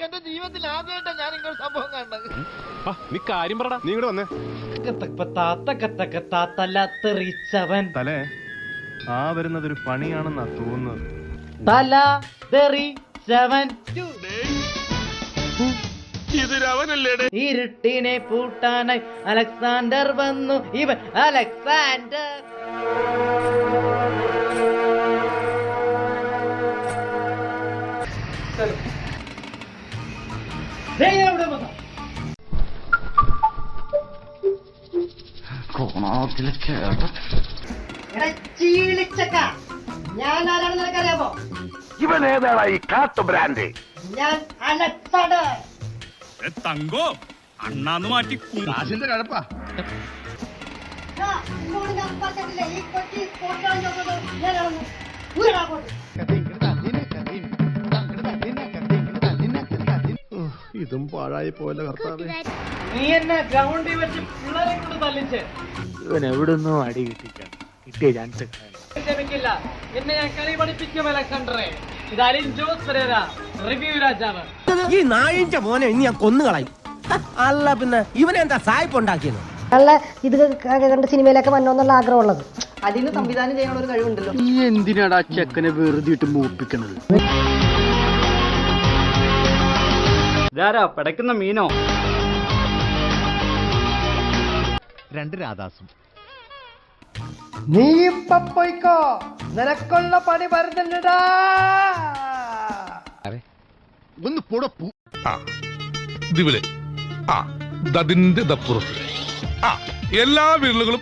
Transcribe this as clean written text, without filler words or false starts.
എന്റെ ജീവിതത്തിൽ ആദ്യമായിട്ടാണ് ഞാൻ ഇങ്ങനെ സംഭവം കാണുന്നത്. നീ കാര്യം പറടാ. നീ ഇങ്ങോട്ട് വന്നേ. തലേ ആ വരുന്നതൊരു പണിയാണെന്നാ തോന്നുന്നത്. തല തെറിച്ചവൻ ഇരുട്ടിനെ പൂട്ടാനായി അലക്സാണ്ടർ വന്നു. ഇവൻ അലക്സാണ്ടർ. ഞാൻ ആരാണെന്ന് നിനക്കറിയാമോ? ഇവൻ ഏതാണ് ഈ കാട്ടു ബ്രാൻഡ്? ഞാൻ അലക്സാണ്ടർ. തങ്കോ അണ്ണാന്ന് മാറ്റി കാശിന്റെ കഴപ്പാ. ഇതും പാഴായി പോയല്ലോ കർത്താവേ. നീ എന്നെ ഗ്രൗണ്ടിൽ വെച്ച് പിള്ളേരെ കൊണ്ട് തല്ലിച്ച്. ഇവൻ എവിടുന്നോ അടി കിട്ടിയ ചാൻസ് ക്ഷമിക്കില്ല. എന്നെ ഞാൻ കളി പഠിപ്പിക്കും അലക്സാണ്ടറെ. ഇത് അലിൻ ജോസ് പെരേര, റിവ്യൂ രാജാവ്. ഈ നായിന്റെ മോനെ ഇനി ഞാൻ കൊന്നുകളയും. അല്ല പിന്നെ ഇവനെന്താ സായിപ്പ് ഉണ്ടാക്കിയത്? നല്ല ഇത് കണ്ട് സിനിമയിലൊക്കെ വന്നോന്നുള്ള ആഗ്രഹമുള്ളത്. അതിന് സംവിധാനം ചെയ്യാനുള്ള ഒരു കഴിവുണ്ടല്ലോ. നീ എന്തിനാടാ ചെക്കനെ വെറുതെ മൂപ്പിക്കണത്? ഇതാരാ പടക്കുന്ന മീനോ? 2 രാധാസും. നീ ഇപ്പൊ പോയിക്കോ, നിനക്കുള്ള പണി വരുന്നുണ്ടാ. ഒന്ന് പുടപ്പു. ഇതിവിടെ ദതിന്റെ ദപ്പുറത്ത് എല്ലാ വീടുകളും